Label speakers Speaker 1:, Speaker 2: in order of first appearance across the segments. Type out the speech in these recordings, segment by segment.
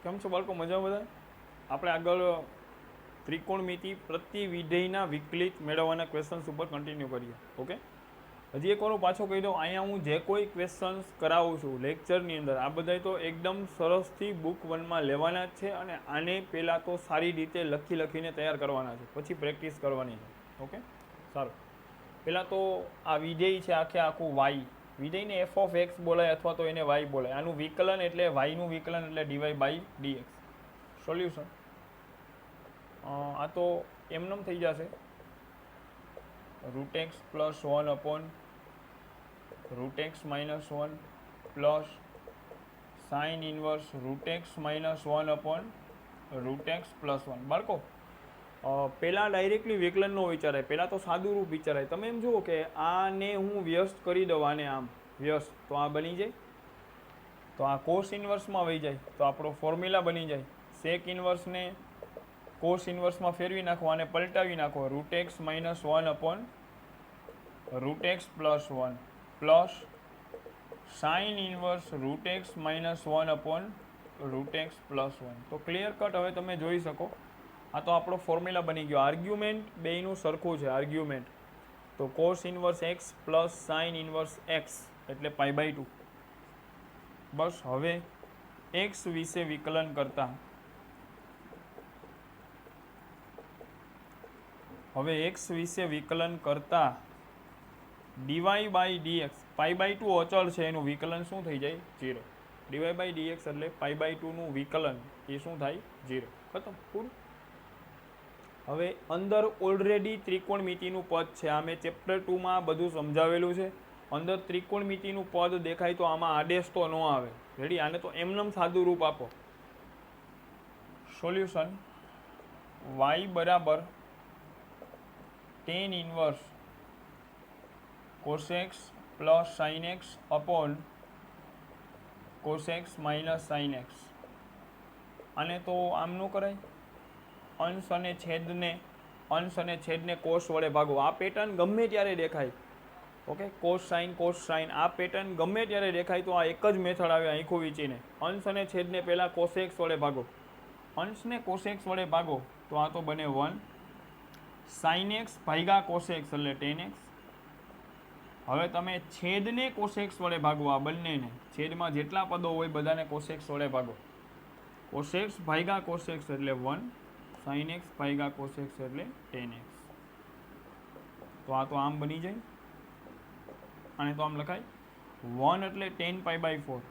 Speaker 1: કેમ છો બાળકો? મજા બધા? આપણે આગળ ત્રિકોણમિતિ પ્રતિ વિધેયના વિકલિત મેળવવાના ક્વેશ્ચન્સ ઉપર કન્ટિન્યુ કરીએ. ઓકે, હજી એક વાર પાછો કહી દઉં, અહીંયા હું જે કોઈ ક્વેશ્ચન્સ કરાવું છું લેક્ચરની અંદર, આ બધા તો એકદમ સરસથી બુક વનમાં લેવાના જ છે અને આને પહેલાં તો સારી રીતે લખીને તૈયાર કરવાના છે, પછી પ્રેક્ટિસ કરવાની છે. ઓકે, સારું. પહેલાં તો આ વિધેય છે આખું વાય, વિધેયને એફ ઓફ એક્સ બોલાય અથવા તો એને વાય બોલાય. આનું વિકલન એટલે વાયનું વિકલન એટલે ડીવાય બાય ડીએક્સ. સોલ્યુશન આ તો એમનેમ થઈ જશે, root x plus 1 upon root x minus 1 plus sine inverse root x minus 1 upon root x plus 1. બાળકો પહેલાં ડાયરેક્ટલી વિકલનનો વિચારાય, પહેલાં તો સાદું રૂપ વિચારાય. તમે એમ જુઓ કે આને હું વ્યસ્ત કરી દઉં, આને આમ વ્યસ્ત, તો આ બની જાય, તો આ કોસ ઇન્વર્સમાં વહી જાય, તો આપણો ફોર્મ્યુલા બની જાય. સેક ઇન્વર્સને કોસ ઇન્વર્સમાં ફેરવી નાખો, આને પલટાવી નાખો, root x minus 1 upon root x plus 1 plus sign inverse root x minus 1 upon root x plus 1. તો ક્લિયર કટ હવે તમે જોઈ શકો, આ તો આપણો ફોર્મ્યુલા બની ગયો. આર્ગ્યુમેન્ટ બેયનું સરખું છે, આર્ગ્યુમેન્ટ તો cos inverse x plus sine inverse x એટલે પાઈ બાય 2. બસ હવે એક્સ વિશે વિકલન કરતા, dy by dx, pi by 2 અચળ છે, એનું વિકલન શું થઈ જાય? 0. ડીવાય બાય ડીએક્સ એટલે પાઈ બાય 2નું વિકલન એ શું થાય? 0. ખતમ, પૂરું. હવે અંદર ઓલરેડી ત્રિકોણમિતિનું પદ છે, આ મેં ચેપ્ટર 2માં બધું સમજાવેલું છે. અંદર ત્રિકોણમિતિનું પદ દેખાય તો આમાં આદેશ તો ન આવે. રેડી? આને તો એમનેમ સાદું રૂપ આપો. સોલ્યુશન y બરાબર tan inverse cos x plus sine x upon cos x minus sine x. આને તો આમ ન કરાય, અંશ અને છેદને કોસ વડે ભાગો. આ પેટર્ન ગમે ત્યારે દેખાય. ઓકે, કોસ સાઇન આ પેટર્ન ગમે ત્યારે દેખાય તો આ એક જ મેથડ આવે, આંખો વીંચીને અંશ અને છેદને પહેલાં કોસેક્સ વડે ભાગો. અંશને કોસેક્સ વડે ભાગો તો આ તો બને 1. સાઇન એક્સ ભાગ્યા કોસેક્સ એટલે ટેન એક્સ. હવે તમે છેદને કોસેક્સ વડે ભાગો, આ બંનેને છેદમાં જેટલા પદો હોય બધાને કોસેક્સ વડે ભાગો. કોસેક્સ ભાગ્યા કોસેક્સ એટલે 1, સાઇન એક્સ ભાગ્યા કોસેક્સ એટલે ટેન એક્સ. તો આ તો આમ બની જાય, આને તો આમ લખાય 1 એટલે 10 પાઈ બાય 4,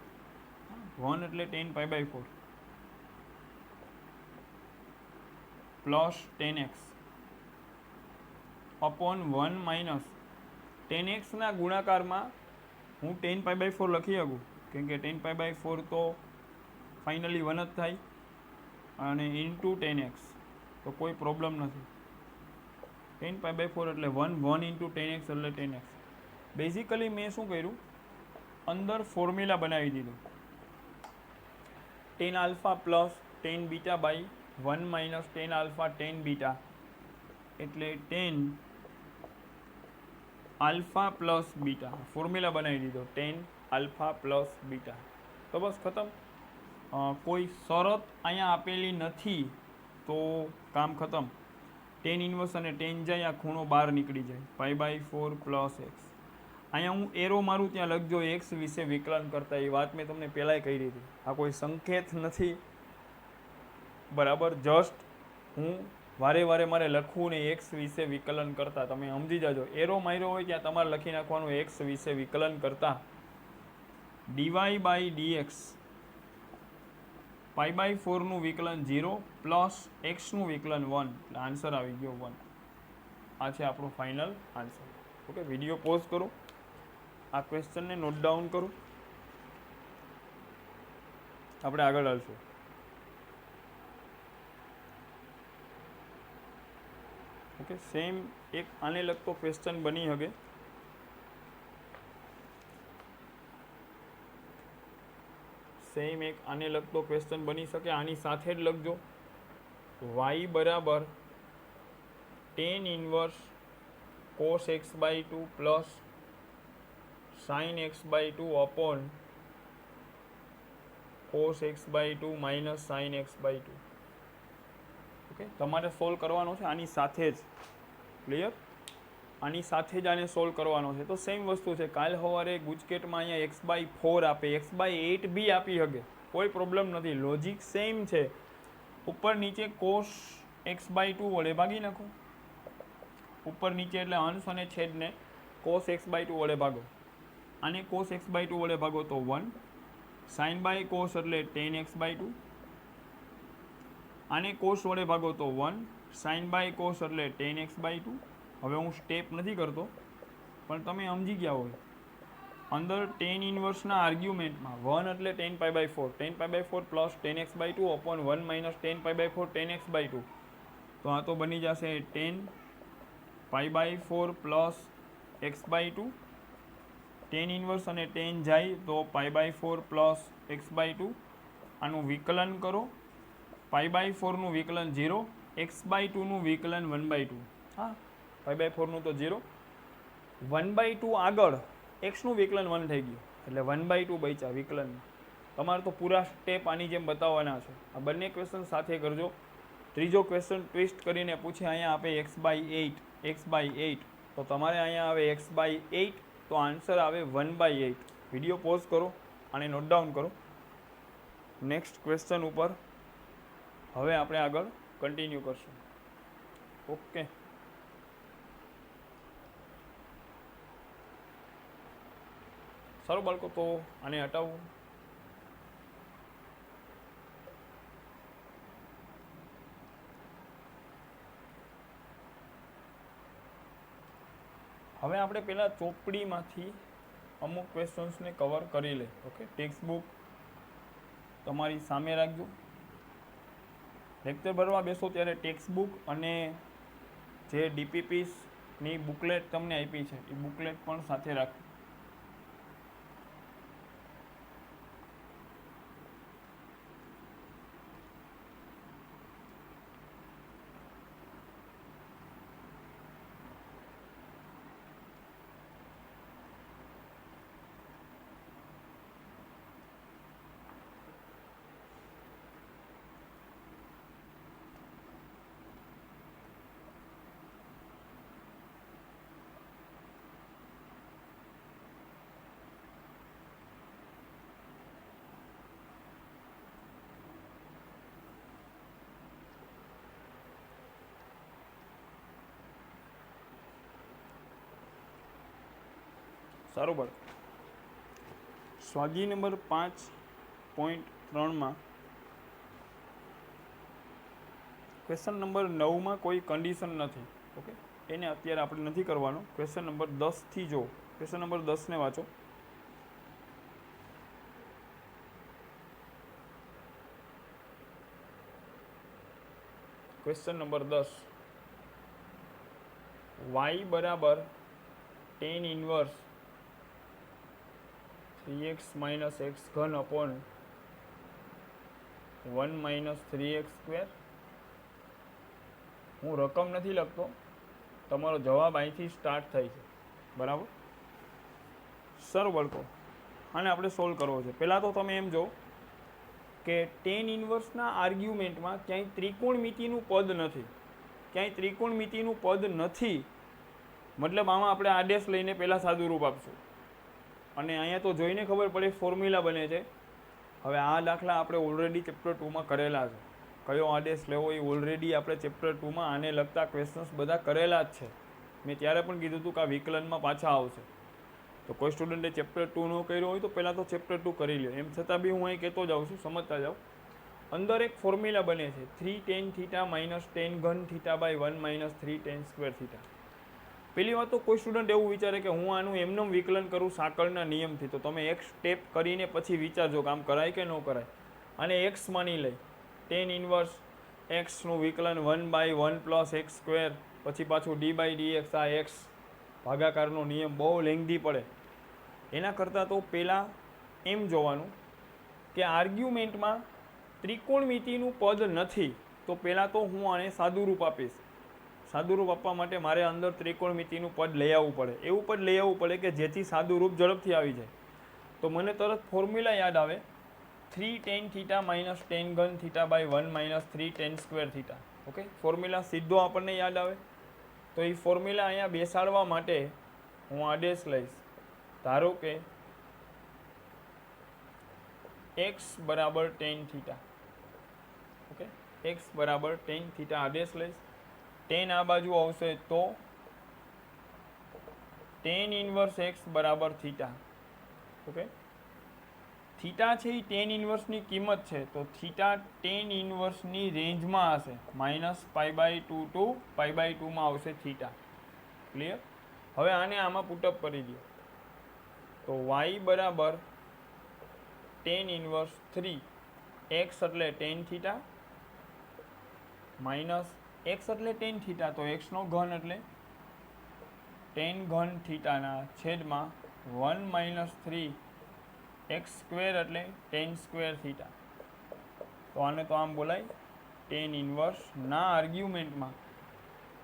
Speaker 1: 1 એટલે 10 pi by 4 plus 10x upon 1 minus 10xના ગુણાકારમાં હું 10 પાઈ બાય 4 લખી શકું, કેમ કે 10 પાઈ બાય 4 તો ફાઇનલી 1 જ થાય, અને ઇન્ટુ 10x તો કોઈ પ્રોબ્લેમ નથી. 10 પાઈ બાય 4 એટલે 1 ઇન્ટુ 10x એટલે 10x. બેઝિકલી મેં શું કર્યું, અંદર ફોર્મ્યુલા બનાવી દીધું, tan alpha plus tan beta by 1 minus tan alpha tan beta એટલે 10 આલ્ફા પ્લસ બીટા. ફોર્મ્યુલા બનાવી દીધો 10 આલ્ફા પ્લસ બીટા. તો બસ ખતમ. કોઈ શરત અહીંયા આપેલી નથી તો કામ ખતમ. ટેન ઇન્વર્સ અને ટેન જાય, આ ખૂણો બહાર નીકળી જાય, પાઈ બાય 4 પ્લસ એક્સ. અહીંયા હું એરો મારું ત્યાં લખજો એક્સ વિશે વિકલન કરતા, એ વાત મેં તમને પહેલાંય કહી દીધી. આ કોઈ સંકેત નથી, બરાબર, જસ્ટ હું વારે મારે લખવું ને એક્સ વિશે વિકલન કરતા, તમે સમજી જાજો. એરો માર્યો હોય ત્યાં તમારે લખી નાખવાનું એક્સ વિશે વિકલન કરતા dy by dx, pi by 4નું વિકલન 0 પ્લસ એક્સનું વિકલન 1, એટલે આન્સર આવી ગયો 1. આ છે આપણો final answer. Okay, video pause કરો, આ ક્વેશ્ચનને નોટ ડાઉન કરું, આપણે આગળ હાલશું. ઓકે, સેમ એક આને લગતો ક્વેશ્ચન બની શકે. આની સાથે જ લખજો y બરાબર tan inverse cos X by 2 plus sine X by 2 upon cos X by two minus sine X by two. Okay, તમારે સોલ્વ કરવાનો છે આની સાથે જ. ક્લિયર? આની સાથે જ આને સોલ્વ કરવાનો છે. તો સેમ વસ્તુ છે, કાલ સવારે ગુજકેટમાં અહીંયા એક્સ બાય 4 આપે, એક્સ બાય 8 બી આપી શકે, કોઈ પ્રોબ્લેમ નથી, લોજિક સેમ છે. ઉપર નીચે કોસ એક્સ બાય 2 વડે ભાગી નાખો. ઉપર નીચે એટલે અંશ અને છેદને કોસ એક્સ બાય 2 વડે ભાગો. આને કોસ એક્સ બાય 2 વડે ભાગો તો 1, સાઇન બાય કોસ એટલે ટેન એક્સ બાય 2. આને કોસ વડે ભાગો તો 1, સાઇન બાય કોસ એટલે ટેન એક્સ બાય 2. હવે હું સ્ટેપ નથી કરતો, પણ તમે સમજી ગયા હોય. અંદર ટેન ઇન્વર્સના આર્ગ્યુમેન્ટમાં 1 એટલે tan pi by 4, tan pi by 4 plus tan X by 2 upon 1 minus tan pi by 4 tan X by 2. તો આ તો બની જશે tan pi by 4 plus X by 2. Tan inverse અને ટેન જાય તો pi by 4 plus X by 2. આનું વિકલન કરો, પાઈ બાય 4નું વિકલન 0, એક્સ બાય 2નું વિકલન 1 બાય 2. હા, પાઈ બાય 4નું તો 0, 1 બાય 2 આગળ એક્સનું વિકલન 1 થઈ ગયું, એટલે 1 બાય 2 બચ્યા વિકલન. તમારે તો પૂરા સ્ટેપ આની જેમ બતાવવાના છે. આ બંને ક્વેશ્ચન સાથે કરજો. ત્રીજો ક્વેશ્ચન ટ્વિસ્ટ કરીને પૂછે, અહીંયા આપે એક્સ બાય 8, એક્સ બાય 8, તો તમારે અહીંયા આવે એક્સ બાય 8, તો આન્સર આવે 1 બાય 8. વિડીયો પોઝ કરો અને નોટ ડાઉન કરો. નેક્સ્ટ ક્વેશ્ચન ઉપર હવે આપણે આગળ કન્ટિન્યુ કરશું. ઓકે, સારું બાળકો, તો આને હટાવું. હવે આપણે પહેલાં ચોપડીમાંથી અમુક ક્વેશ્ચન્સને કવર કરી લે. ઓકે, ટેક્સ્ટ બુક તમારી સામે રાખજો. લેક્ચર ભરવા બેસો ત્યારે ટેક્સ્ટ બુક અને જે ડીપીપીસની બુકલેટ તમને આપી છે એ બુકલેટ પણ સાથે રાખજો. સારું બાળકો, સ્વાધ્યાય નંબર 5.3માં ક્વેશ્ચન નંબર 9માં કોઈ કન્ડિશન નથી. ઓકે, એને અત્યારે આપણે નથી કરવાનો. ક્વેશ્ચન નંબર 10થી જો, ક્વેશ્ચન નંબર 10ને વાંચો. ક્વેશ્ચન નંબર 10, y બરાબર tan inverse 3x minus x ઘન અપોન 1 માઇનસ 3x સ્ક્વેર. હું રકમ નથી લખતો, તમારો જવાબ અહીંથી સ્ટાર્ટ થાય છે. બરાબર? સર બાળકો, આને આપણે સોલ્વ કરવો છે. પહેલાં તો તમે એમ જો કે ટેન ઇન્વર્સના આર્ગ્યુમેન્ટમાં ક્યાંય ત્રિકોણમિતિનું પદ નથી. ક્યાંય ત્રિકોણમિતિનું પદ નથી મતલબ આમાં આપણે આદેશ લઈને પહેલાં સાદું રૂપ આપશું. અને અહીંયા તો જોઈને ખબર પડે ફોર્મ્યુલા બને છે. હવે આ દાખલા આપણે ઓલરેડી ચેપ્ટર 2માં કરેલા છે. કયો આદેશ લેવો એ ઓલરેડી આપણે ચેપ્ટર 2માં આને લગતા ક્વેશ્ચન્સ બધા કરેલા જ છે. મેં ત્યારે પણ કીધું હતું કે આ વિકલનમાં પાછા આવશે. તો કોઈ સ્ટુડન્ટે ચેપ્ટર 2 ન કર્યો હોય તો પહેલાં તો ચેપ્ટર 2 કરી લે. એમ છતાં બી હું અહીં કહેતો જાઉં છું, સમજતા જાઓ. અંદર એક ફોર્મ્યુલા બને છે 3 tan થીટા માઇનસ ટેન ઘન theta by 1 minus 3 tan square theta. પહેલી વાત તો કોઈ સ્ટુડન્ટ એવું વિચારે કે હું આનું એમનેમ વિકલન કરું સાંકળના નિયમથી, તો તમે એક સ્ટેપ કરીને પછી વિચારજો કે આમ કરાય કે ન કરાય. અને એક્સ માની લઈ, ટેન ઇન્વર્સ એક્સનું વિકલન 1 બાય 1 પ્લસ એક્સ સ્ક્વેર, પછી પાછું ડી બાય ડી એક્સ. આ એક્સ ભાગાકારનો નિયમ બહુ લેંગધી પડે. એના કરતાં તો પહેલાં એમ જોવાનું કે આર્ગ્યુમેન્ટમાં ત્રિકોણમિતિનું પદ નથી, તો પહેલાં તો હું આને સાદું રૂપ આપીશ. સાદું રૂપ આપવા માટે મારે અંદર ત્રિકોણમિતિનું પદ લઈ આવવું પડે. એવું પદ લઈ આવવું પડે કે જેથી સાદું રૂપ ઝડપથી આવી જાય. તો મને તરત ફોર્મ્યુલા યાદ આવે 3 tan થીટા માઇનસ ટેન ઘન theta by 1 minus 3 tan square theta. Okay, formula સીધો આપણને યાદ આવે. તો એ ફોર્મ્યુલા અહીંયા બેસાડવા માટે હું આદેશ લઈશ. ધારો કે x બરાબર ટેન થીટા. ઓકે, x બરાબર ટેન થીટા આદેશ લઈશ. ટેન આ બાજુ આવશે તો ટેન ઇન્વર્સ x બરાબર થીટા. ઓકે, થીટા છે એ ટેન ઇન્વર્સની કિંમત છે, તો થીટા ટેન ઇન્વર્સની રેન્જમાં હશે. -π/2 ટુ π/2 આવશે થીટા. ક્લિયર? હવે આને આમાં પુટઅપ કરી દો તો y બરાબર ટેન ઇન્વર્સ 3 x એટલે ટેન થીટા માઇનસ x એટલે ટેન થીટા, તો x નો ઘન એટલે ટેન ઘન થીટાના છેદમાં 1 માઇનસ 3 x સ્ક્વેર એટલે ટેન સ્ક્વેર થીટા. તો આને તો આમ બોલાય ટેન ઇન્વર્સ ના આર્ગ્યુમેન્ટમાં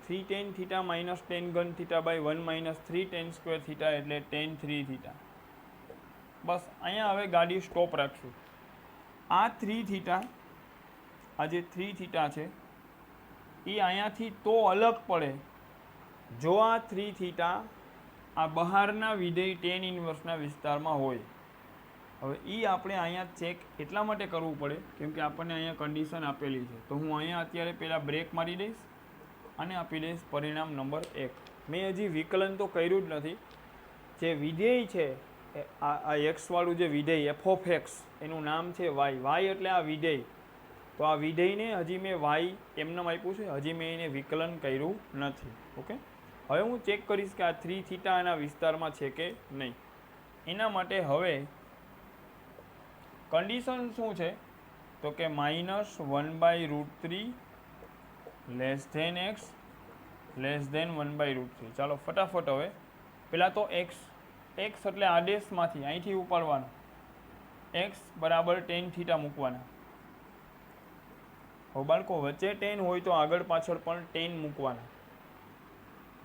Speaker 1: 3 ટેન થીટા માઇનસ ટેન ઘન theta by 1 minus 3 tan square theta એટલે ટેન 3 થીટા. બસ અહીંયા હવે ગાડી સ્ટોપ રાખશું. આ 3 થીટા, આ જે 3 થીટા છે એ અહીંયાથી તો અલગ પડે જો આ 3 થીટા આ બહારના વિધેય ટેન ઇન્વર્સના વિસ્તારમાં હોય. હવે એ આપણે અહીંયા ચેક એટલા માટે કરવું પડે કેમ કે આપણને અહીંયા કન્ડિશન આપેલી છે. તો હું અહીંયા અત્યારે પહેલાં બ્રેક મારી દઈશ અને આપી દઈશ પરિણામ નંબર 1. મેં હજી વિકલન તો કર્યું જ નથી. જે વિધેય છે આ એક્સવાળું જે વિધેય એફ ઓફ એક્સ એનું નામ છે વાય એટલે આ વિધેય. તો આ વિધેયને હજી મેં વાય એમને આપ્યું છે, હજી મેં એને વિકલન કર્યું નથી. ઓકે, હવે હું ચેક કરીશ કે આ 3 થીટા આના વિસ્તારમાં છે કે નહીં. એના માટે હવે કન્ડિશન શું છે તો કે -1/√3 less than x less than 1/√3. ચાલો ફટાફટ હવે પહેલાં તો x એટલે આદેશમાંથી અહીંથી ઉપાડવાનો. x બરાબર ટેન થીટા મૂકવાના. હવે બાળકો વચ્ચે ટેન હોય તો આગળ પાછળ પણ ટેન મૂકવાના.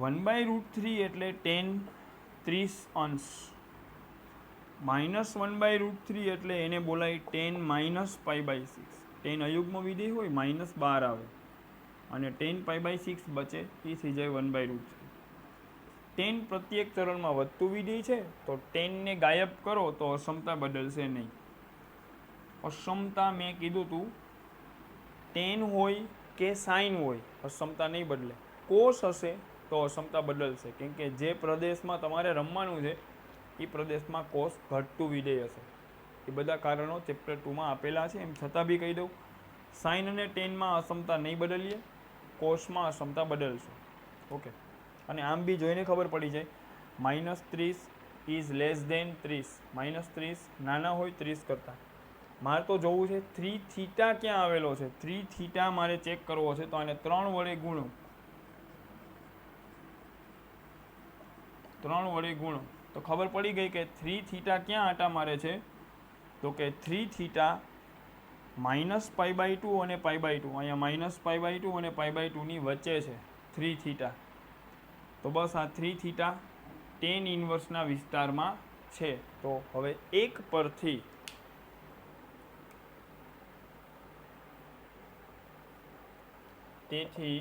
Speaker 1: 1/√3 એટલે ટેન 30 અંશ. -1/√3 એટલે એને બોલાય ટેન માઇનસ π/6. ટેન અયુગ્મ વિધેય હોય -12 આવે અને ટેન π/6 બચે એ થઈ જાય 1/√3. ટેન પ્રત્યેક ચરણમાં વધતું વિધેય છે તો ટેનને ગાયબ કરો તો અસમતા બદલશે નહીં. અસમતા મેં કીધું હતું ટેન હોય કે સાઇન હોય અસમતા નહીં બદલે. કોસ હશે તો અસમતા બદલશે કેમ કે જે પ્રદેશમાં તમારે રમવાનું છે એ પ્રદેશમાં કોસ ઘટતું વિધેય હશે. એ બધા કારણો ચેપ્ટર 2માં આપેલા છે. એમ છતાં બી કહી દઉં, સાઇન અને ટેનમાં અસમતા નહીં બદલીએ, કોસમાં અસમતા બદલશું. ઓકે, અને આમ બી જોઈને ખબર પડી જાય -30 ઇઝ લેસ ધેન 30. -30 નાના હોય 30 કરતાં. મારે તો જોવું છે 3 થીટા ક્યાં આવેલો છે. 3 થીટા મારે ચેક કરવો છે તો આને 3 વડે ગુણો. 3 વડે ગુણો તો ખબર પડી ગઈ કે 3 થીટા ક્યાં આટા મારે છે તો કે 3 થીટા -π/2 અને π/2. અહીંયા -π/2 અને π/2 ની વચ્ચે છે 3 થીટા. તો બસ આ 3 થીટા ટેન ઇન્વર્સના વિસ્તારમાં છે. તો હવે 1 પરથી તેથી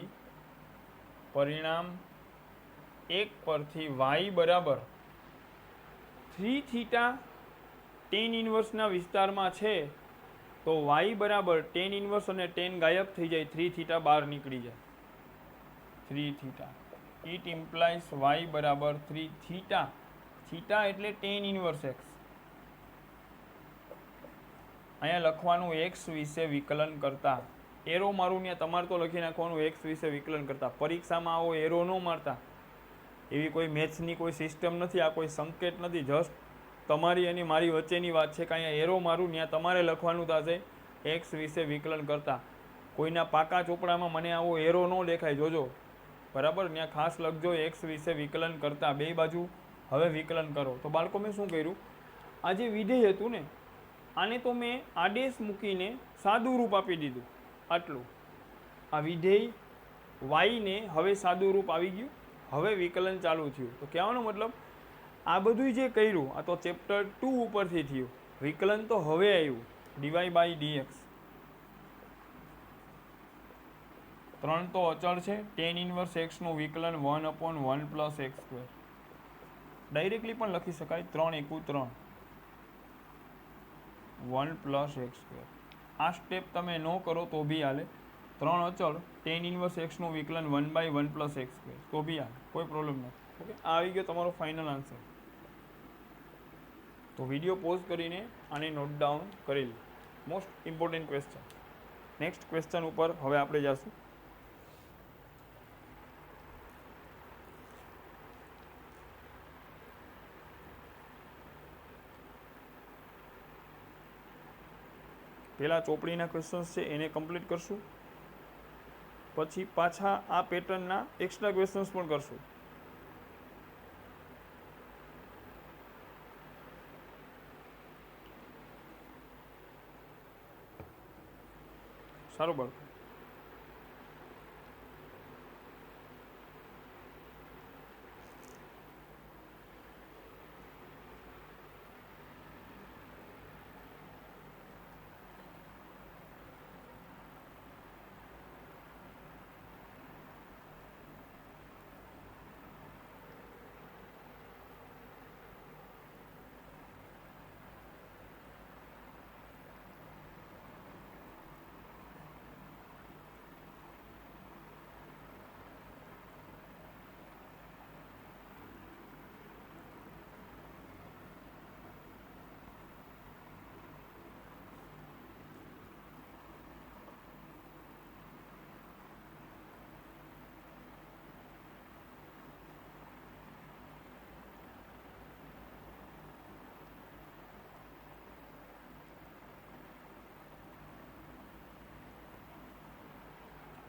Speaker 1: પરિણામ 1 પરથી y બરાબર 3 થીટા ટેન ઇન્વર્સના વિસ્તારમાં છે તો y બરાબર ટેન ઇન્વર્સ અને ટેન ગાયબ થઈ જાય, 3 થીટા બહાર નીકળી જાય. 3 થીટા ઇટ ઇમ્પ્લાઇઝ y બરાબર 3 થીટા. થીટા એટલે ટેન ઇન્વર્સ x. અહીંયા લખવાનું x વિશે વિકલન કરતા. એરો મારું ત્યાં તમારે તો લખી નાખવાનું x વિશે વિકલન કરતા. પરીક્ષામાં આવો એરો ન મારતા. એવી કોઈ મેથ્સની કોઈ સિસ્ટમ નથી, આ કોઈ સંકેત નથી. જસ્ટ તમારી અને મારી વચ્ચેની વાત છે કે અહીંયા એરો મારું ત્યાં તમારે લખવાનું થશે x વિશે વિકલન કરતા. કોઈના પાકા ચોપડામાં મને આવો એરો ન દેખાય, જોજો બરાબર. ત્યાં ખાસ લખજો x વિશે વિકલન કરતા. બે બાજુ હવે વિકલન કરો. તો બાળકો મેં શું કર્યું, આ જે વિધેય હતું ને આને તો મેં આદેશ મૂકીને સાદું રૂપ આપી દીધું. આટલું આ વિધેય વાયને હવે સાદું રૂપ આવી ગયું. હવે વિકલન ચાલુ થયું. તો કહેવાનો મતલબ આ બધું જે કર્યું આ તો ચેપ્ટર 2 ઉપરથી થયું. વિકલન તો હવે આવ્યું. DY by dx. 3 તો અચળ છે. ટેન ઇન્વર્સ એક્સનું વિકલન 1/1 પ્લસ એક્સ સ્ક્વેર. ડાયરેક્ટલી પણ લખી શકાય 3 એકુ 3 1 પ્લસ એક્સ સ્ક્વેર. આ સ્ટેપ તમે ન કરો તો બી હાલે. 3 અચળ ટેન ઇન્વર્સ એક્સનું વિકલન 1/1 પ્લસ એક્સ સ્ક્વેર તો બી હાલે, કોઈ પ્રોબ્લેમ નથી. ઓકે, આ આવી ગયો તમારો ફાઇનલ આન્સર. તો વિડીયો પોઝ કરીને આને નોટ ડાઉન કરી લો. Most important question. Next question ઉપર હવે આપણે જઈશું. પહેલાં ચોપડીના ક્વેશ્ચન્સ છે એને કમ્પ્લીટ કરશું, પછી પાછા આ પેટર્નના એક્સ્ટ્રા ક્વેશ્ચન્સ પણ કરશું. સારું બાળકો.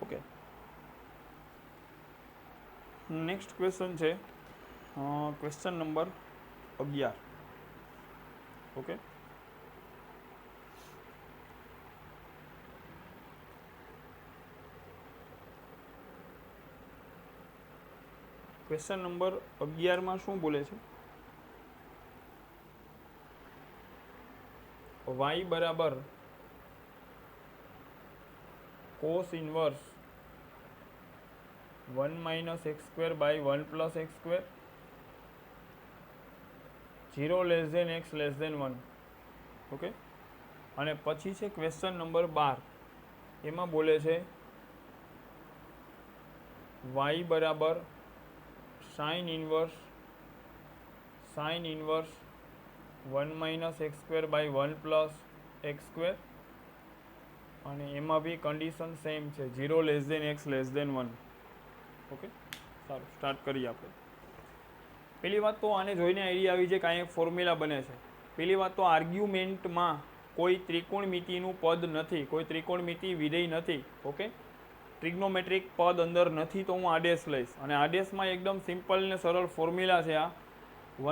Speaker 1: ઓકે, નેક્સ્ટ ક્વેશ્ચન છે question number 11. Okay, question number 11માં શું બોલે છે? y બરાબર cos inverse 1 minus x square by 1 plus x square 0 less than x less than 1. Okay, અને પછી છે ક્વેશ્ચન નંબર 12. એમાં બોલે છે y બરાબર sine inverse 1 minus x square by 1 plus x square, અને એમાં બી કન્ડિશન સેમ છે 0 less than x less than 1. Okay, સારું, સ્ટાર્ટ કરીએ આપણે. પહેલી વાત તો આને જોઈને આઈડિયા આવી જાય કે અહીંયા એક ફોર્મ્યુલા બને છે. પહેલી વાત તો આર્ગ્યુમેન્ટમાં કોઈ ત્રિકોણમિતિનું પદ નથી, કોઈ ત્રિકોણમિતિ વિધેય નથી. ઓકે, ટ્રિગ્નોમેટ્રિક પદ અંદર નથી તો હું આડેશ લઈશ, અને આડેશમાં એકદમ સિમ્પલ ને સરળ ફોર્મ્યુલા છે આ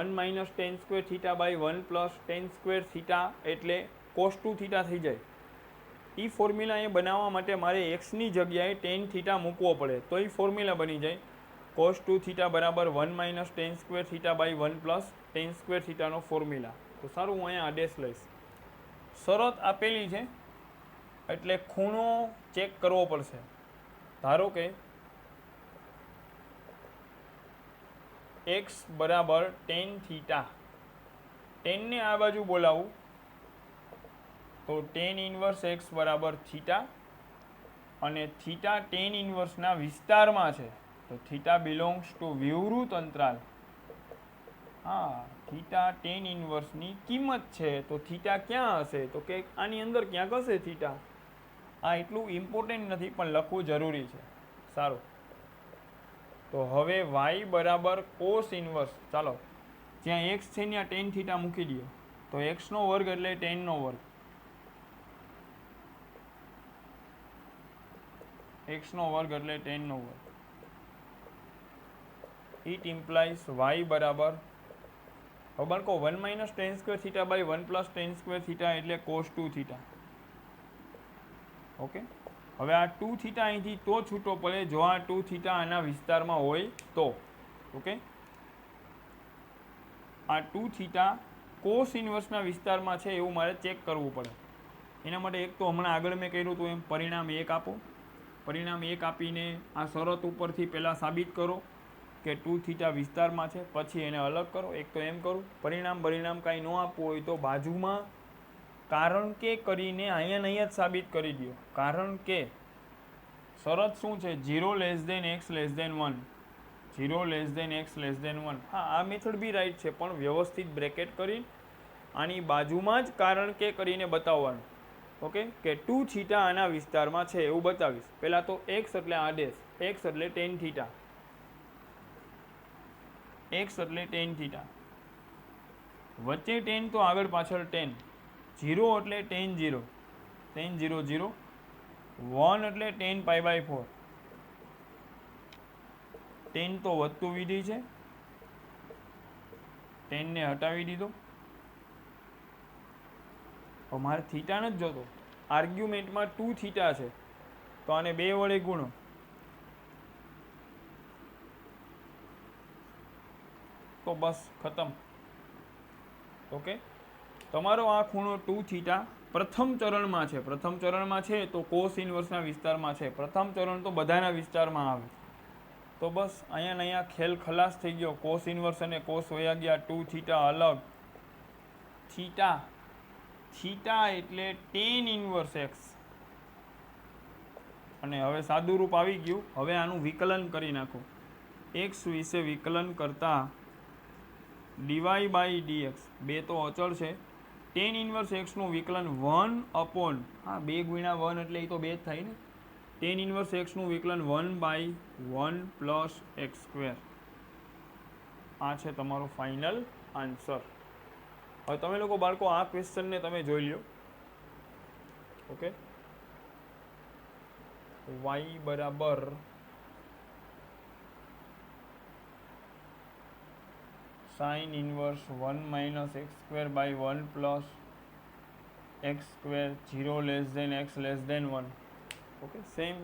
Speaker 1: 1 minus tan square theta by 1 plus tan square theta એટલે કોસ 2 થીટા થઈ જાય. એ ફોર્મ્યુલા એ બનાવવા માટે મારે એક્સની જગ્યાએ ટેન થીટા મૂકવો પડે તો એ ફોર્મ્યુલા બની જાય કોસ 2 થીટા બરાબર 1 minus tan square theta by 1 plus tan square થીટાનો ફોર્મ્યુલા. તો સારું, હું અહીંયા આડેશ લઈશ. શરત આપેલી છે એટલે ખૂણો ચેક કરવો પડશે. ધારો કે એક્સ બરાબર ટેન થીટા, ટેનને આ બાજુ બોલાવું તો ટેન ઇન્વર્સ એક્સ બરાબર થીટા, અને થીટા ટેન ઇન્વર્સના વિસ્તારમાં છે તો થીટા બિલોંગ્સ ટુ વિવૃત અંતરાલ. હા, થીટા ટેન ઇન્વર્સની કિંમત છે તો થીટા ક્યાં હશે? તો કે આની અંદર ક્યાંક હશે થીટા. આ એટલું ઇમ્પોર્ટન્ટ નથી પણ લખવું જરૂરી છે. સારું, તો હવે y બરાબર કોસ ઇન્વર્સ, ચાલો જ્યાં એક્સ છે ત્યાં ટેન થીટા મૂકી દો તો એક્સનો વર્ગ એટલે ટેનનો વર્ગ, એક્સનો વર્ગ એટલે ટેનનો વર્ગ. ઇટ ઇમ્પ્લાઇઝ y બરાબર, હવે બાળકો 1 minus tan square theta by 1 plus tan square theta એટલે કોસ 2 થીટા. ઓકે, હવે આ 2 થીટા અહીંથી તો છૂટો પડે જો આ 2 થીટા આના વિસ્તારમાં હોય તો. ઓકે, આ 2 થીટા કોસ ઇન્વર્સના વિસ્તારમાં છે એવું મારે ચેક કરવું પડે. એના માટે એક તો હમણાં આગળ મેં કર્યું હતું એમ પરિણામ 1 આપો. પરિણામ 1 આપીને આ શરત ઉપરથી પહેલાં સાબિત કરો કે 2 થીટા વિસ્તારમાં છે, પછી એને અલગ કરો. એક તો એમ કરું. પરિણામ કાંઈ ન આપવું હોય તો બાજુમાં કારણ કે કરીને અહીંયા જ સાબિત કરી દો. કારણ કે શરત શું છે? 0 x < 1. 0 x < 1. હા, આ મેથડ બી રાઈટ છે, પણ વ્યવસ્થિત બ્રેકેટ કરી આની બાજુમાં જ કારણ કે કરીને બતાવવાનું. ઓકે, કે 2 થીટા આના વિસ્તારમાં છે એવું બતાવીશ. પહેલાં તો x એટલે આ ડેશ, x એટલે tan થીટા, x એટલે tan થીટા, વચ્ચે tan તો આગળ પાછળ tan, 0 એટલે tan 0, tan 0 0, 1 એટલે tan π/4, tan તો વધતું વિધેય છે, tan ને હટાવી દીધો. હવે મારે થીટા નથી જોતો, આર્ગ્યુમેન્ટમાં 2 થીટા છે તો આને 2 વડે ગુણો, તો બસ ખતમ. ઓકે, તમારો આ ખૂણો 2 થીટા પ્રથમ ચરણમાં છે. પ્રથમ ચરણમાં છે તો કોસ ઇન્વર્સના વિસ્તારમાં છે. પ્રથમ ચરણ તો બધાના વિસ્તારમાં આવે. તો બસ અહીંયા ને અહીંયા ખેલ ખલાસ થઈ ગયો. કોસ ઇન્વર્સ અને કોસ વયા ગયા. 2 થીટા અલગ. થીટા એટલે tan ઇન્વર્સ x. અને હવે સાદું રૂપ આવી ગયું. હવે આનું વિકલન કરી નાખો. x વિશે વિકલન કરતા dy/dx, બે તો અચળ છે. tan ઇન્વર્સ x નું વિકલન 1 અપોન, હા 2 ગુણ્યા 1 એટલે એ તો 2 જ થાય ને. tan ઇન્વર્સ x નું વિકલન 1/1 પ્લસ x². આ છે તમારો ફાઇનલ આન્સર. હવે તમે લોકો બાળકો આ ક્વેશ્ચનને તમે જોઈ લો. ઓકે, y બરાબર sin inverse 1 - x²/1 plus x², 0 x < 1. Okay, same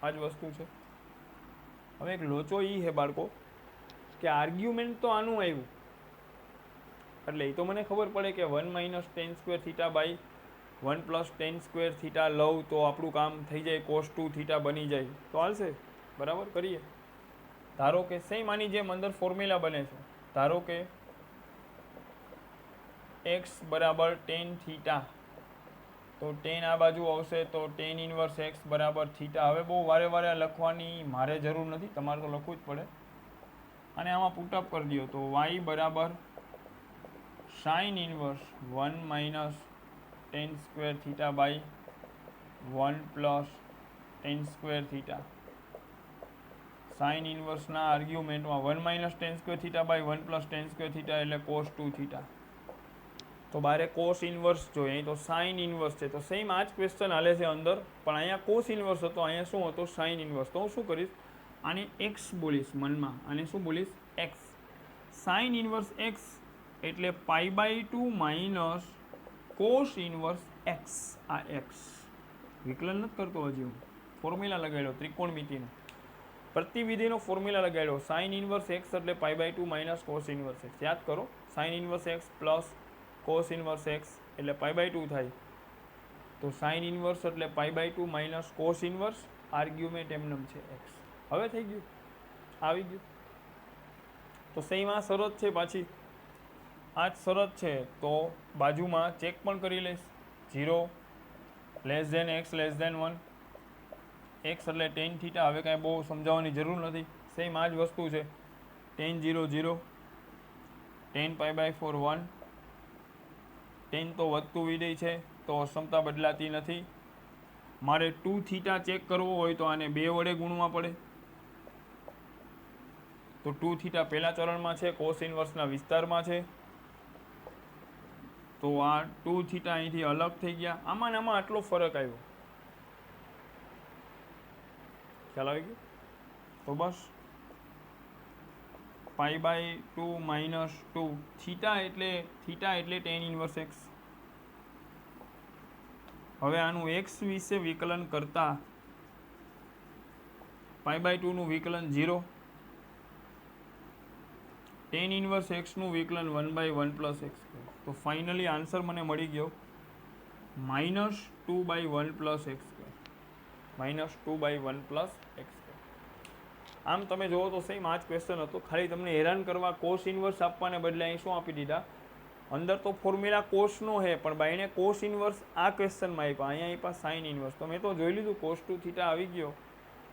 Speaker 1: આ જ વસ્તુ છે. હવે એક લોચો એ છે બાળકો કે આર્ગ્યુમેન્ટ તો આનું આવ્યું એટલે એ તો મને ખબર પડે કે 1 - tan² θ/1 + tan² θ લઉં તો આપણું કામ થઈ જાય, cos 2 θ બની જાય તો હાલશે. બરાબર, કરીએ. ધારો કે સેમ આની જેમ અંદર ફોર્મ્યુલા બને છે. ધારો કે x બરાબર tan θ, તો tan આ બાજુ આવશે તો tan ઇન્વર્સ x બરાબર θ. હવે બહુ વારે લખવાની મારે જરૂર નથી, તમારે તો લખવું જ પડે. અને આમાં પુટઅપ કરી દો તો y બરાબર sin inverse 1 - tan² θ/1 plus tan² θ. Sine ઇન્વર્સના આર્ગ્યુમેન્ટમાં 1 - tan² θ/1 પ્લસ tan² θ એટલે cos 2 θ. તો બારે કોસ ઇન્વર્સ જોઈએ, અહીં તો સાઇન ઇન્વર્સ છે. તો સેમ આ જ ક્વેશ્ચન હાલે છે અંદર, પણ અહીંયા કોસ ઇન્વર્સ હતો, અહીંયા શું હતો? Sine inverse. તો હું શું કરીશ? આને x બોલીશ મનમાં, આને શું બોલીશ? x. સાઇન ઇન્વર્સ x એટલે π/2 માઇનસ કોસ ઇન્વર્સ x. આ x વિકલન નથી કરતો હજી હું, ફોર્મ્યુલા લગાડ્યો ત્રિકોણમિતિનો, પ્રતિવિધિનો ફોર્મ્યુલા લગાડ્યો. સાઇન ઇન્વર્સ x એટલે π/2 માઇનસ કોસ ઇન્વર્સ x. યાદ કરો, sine inverse x plus cos inverse x એટલે π/2 થાય. તો સાઇન ઇન્વર્સ એટલે π/2 માઇનસ કોસ ઇન્વર્સ, આર્ગ્યુમેન્ટ એમનેમ છે x. હવે થઈ ગયું, આવી ગયું. તો સેમ આ શરત છે, પાછી આ જ શરત છે. તો બાજુમાં ચેક પણ કરી લઈશ. 0 x < 1, x એટલે tan θ. હવે કાંઈ બહુ સમજાવવાની જરૂર નથી, સેમ આ જ વસ્તુ છે. tan 0 0, tan π/4 1, tan તો વધતું વિધેય છે તો અસમતા બદલાતી નથી. મારે 2 θ ચેક કરવો હોય તો આને 2 વડે ગુણવા પડે. તો 2 θ પહેલા ચરણમાં છે, કોસ ઇન્વર્સના વિસ્તારમાં છે. તો આ 2 θ અહીંથી અલગ થઈ ગયા. આમાં ને આમાં આટલો ફરક આવ્યો, ખ્યાલ આવી ગયો? તો બસ π/2 માઇનસ 2 θ એટલે tan ઇન્વર્સ x. હવે આનું x વિશે વિકલન કરતા π/2 નું વિકલન 0, tan ઇન્વર્સ x નું વિકલન 1/1 પ્લસ x². તો ફાઇનલી આન્સર મને મળી ગયો -2/1 + x², -2/1 + x². આમ તમે જુઓ તો સેમ આ જ ક્વેશ્ચન હતો, ખાલી તમને હેરાન કરવા કોસ ઇન્વર્સ આપવાને બદલે અહીં શું આપી દીધા, અંદર તો ફોર્મ્યુલા કોસનો છે પણ બાઈને કોસ ઇન્વર્સ આ ક્વેશ્ચનમાં આપ્યા, અહીંયા આપ્યા સાઇન ઇન્વર્સ. તો મેં તો જોઈ લીધું cos2 θ આવી ગયો,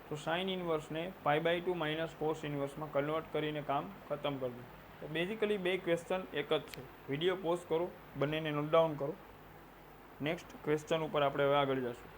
Speaker 1: તો સાઇન ઇન્વર્સને π/2 - કોસ ઇન્વર્સમાં કન્વર્ટ કરીને કામ ખતમ કરી દઉં. તો બેઝિકલી બે ક્વેશ્ચન એક જ છે. વિડીયો પોઝ કરો, બંનેને નોટ ડાઉન કરો. નેક્સ્ટ ક્વેશ્ચન ઉપર આપણે હવે આગળ જશું.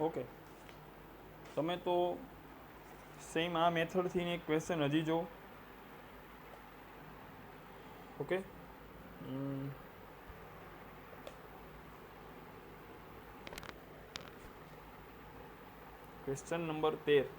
Speaker 1: ઓકે, તમે તો સેમ આ મેથડથી એક ક્વેશ્ચન હજી જો. Okay, question number 13.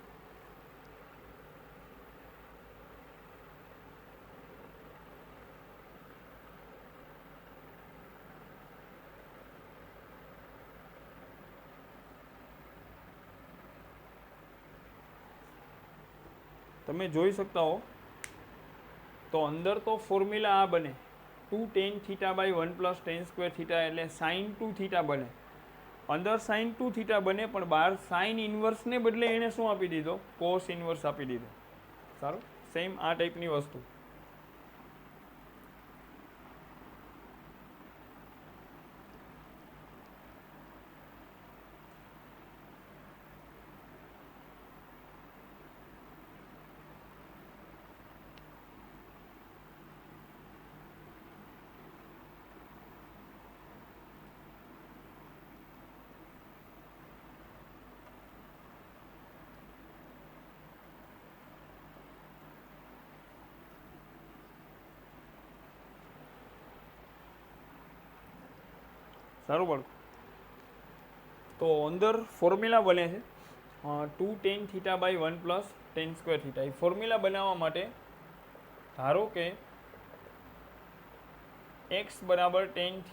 Speaker 1: તમે જોઈ શકતા હો તો અંદર તો ફોર્મ્યુલા આ બને 2tan θ/1 + tan² θ એટલે sin2 θ બને. અંદર sin2 θ બને પણ બહાર સાઇન ઇન્વર્સને બદલે એને શું આપી દીધો, કોસ ઇન્વર્સ આપી દીધો. સારું, સેમ આ ટાઈપની વસ્તુ. સારું બાળકો, તો અંદર ફોર્મ્યુલા બને છે 2tan θ/1 + tan² θ. એ ફોર્મ્યુલા બનાવવા માટે ધારો કે x = tan θ,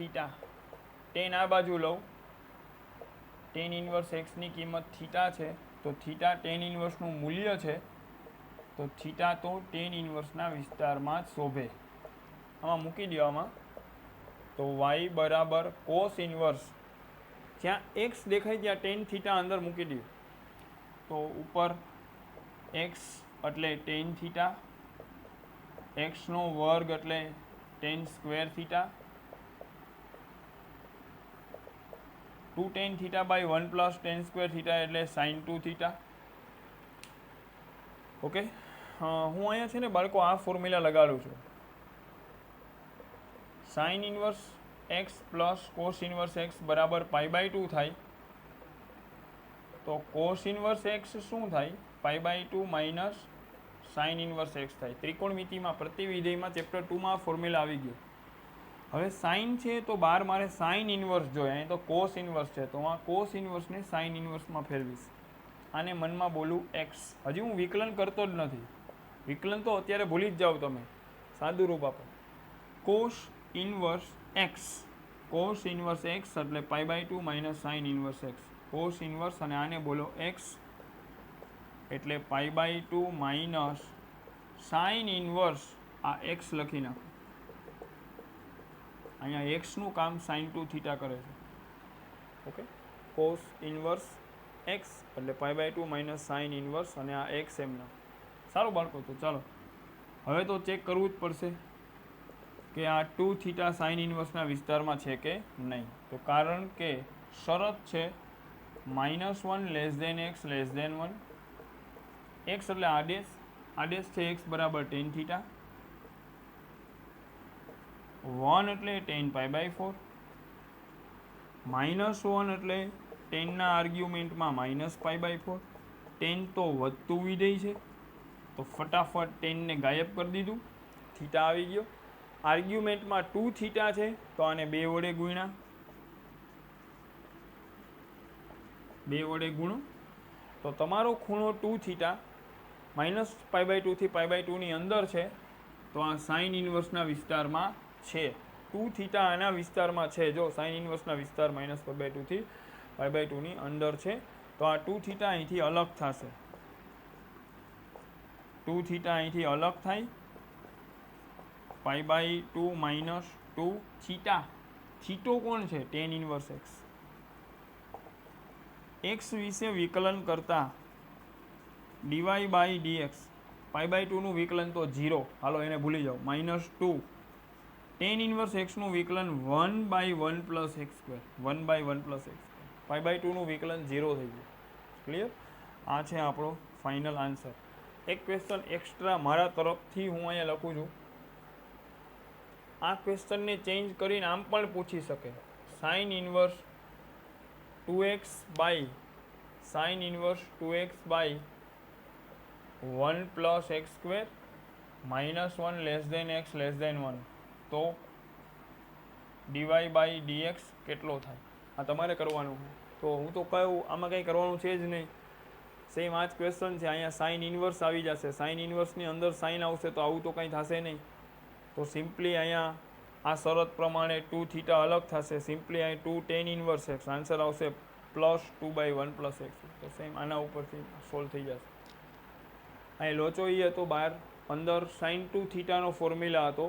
Speaker 1: tan આ બાજુ લઉં, tan ઇન્વર્સ x ની કિંમત θ છે, તો θ tan ઇન્વર્સનું મૂલ્ય છે, તો θ તો tan ઇન્વર્સના વિસ્તારમાં જ શોભે. આમાં મૂકી દેવામાં, તો y = cos ઇન્વર્સ, જ્યાં x દેખાય ત્યાં tan θ અંદર મૂકી દો, તો ઉપર x એટલે tan θ, x² એટલે tan² θ, 2tan θ/1 + tan² θ એટલે sin2 θ. ઓકે, હું અહીંયા છે ને બાળકો આ ફોર્મ્યુલા લગાડું છું. Sign inverse x + cos inverse x = π/2 થાય, તો કોસ ઇન્વર્સ x શું થાય, π/2 - સાઇન ઇન્વર્સ x થાય. ત્રિકોણમિતિમાં પ્રતિવિધેયમાં ચેપ્ટર 2માં ફોર્મ્યુલા આવી ગયો. હવે સાઇન છે તો બહાર મારે સાઇન ઇન્વર્સ જોઈએ, અહીં તો કોસ ઇન્વર્સ છે, તો આ કોસ ઇન્વર્સને સાઇન ઇન્વર્સમાં ફેરવીશ. આને મનમાં બોલું x. હજી હું વિકલન કરતો જ નથી, વિકલન તો અત્યારે ભૂલી જ જાઓ તમે, સાદું રૂપ આપો. Cos inverse x, cos inverse x એટલે π/2 - sign inverse x. Cos inverse અને આને બોલો x એટલે π/2 - સાઇન ઇન્વર્સ, આ x લખી નાખો. અહીંયા x નું કામ sin2 θ કરે છે. ઓકે, કોસ ઇન્વર્સ x એટલે π/2 - સાઇન ઇન્વર્સ અને આ x એમના. સારું બાળકો, તો ચાલો હવે તો ચેક કરવું જ પડશે કે આ 2 θ સાઇન ઇન્વર્સના વિસ્તારમાં છે કે નહીં. તો કારણ કે શરત છે -1 x <1, x એટલે આદેશ છે x = tan θ, 1 એટલે tan π/4, -1 એટલે tan ના આર્ગ્યુમેન્ટમાં -π/4. tan તો વધતું વિધેય છે, તો ફટાફટ tan ને ગાયબ કરી દીધું, θ આવી ગયો. આર્ગ્યુમેન્ટમાં 2 θ છે, તો આને 2 વડે ગુણ્યા, 2 વડે ગુણો તો તમારો ખૂણો 2 થીટા માઇનસ π/2 થી π/2 ની અંદર છે, તો આ સાઇન ઇન્વર્સના વિસ્તારમાં છે. 2 થીટા આના વિસ્તારમાં છે, જો સાઇન ઇન્વર્સના વિસ્તાર માઇનસ π/2 થી π/2 ની અંદર છે, તો આ 2 થીટા અહીંથી અલગ થશે. 2 થીટા અહીંથી અલગ થાય, π/2 માઇનસ 2 થીટા. થીટો કોણ છે? tan inverse x. x વિશે વિકલન કરતા dy/dx, π/2 નું વિકલન તો 0, હાલો એને ભૂલી જાઓ, -2 tan ઇન્વર્સ x નું વિકલન 1/1 પ્લસ x², 1/1 પ્લસ x², π/2 નું વિકલન 0 થઈ ગયું. ક્લિયર? આ છે આપણો ફાઇનલ આન્સર. એક ક્વેશ્ચન એક્સ્ટ્રા મારા તરફથી હું અહીંયા લખું છું. આ ક્વેશ્ચનને ચેન્જ કરીને આમ પણ પૂછી શકે, sine inverse 2x by sine inverse 2x by 1 plus x² -1 less than x less than 1, તો dy/dx કેટલો થાય? આ તમારે કરવાનું છે. તો હું તો કહું આમાં કંઈ કરવાનું છે જ નહીં. સેમ આ જ ક્વેશ્ચન છે. અહીંયા સાઇન ઇન્વર્સ આવી જશે, સાઇન ઇન્વર્સની અંદર સાઇન આવશે, તો આવું તો કંઈ થશે નહીં. તો સિમ્પલી અહીંયા આ શરત પ્રમાણે 2 થીટા અલગ થશે, સિમ્પલી અહીં 2 tan ઇન્વર્સ x, આન્સર આવશે +2/1 પ્લસ x. તો સેમ આના ઉપરથી સોલ્વ થઈ જશે. અહીં લોચો એ હતો 12, અંદર sin 2 થીટાનો ફોર્મ્યુલા હતો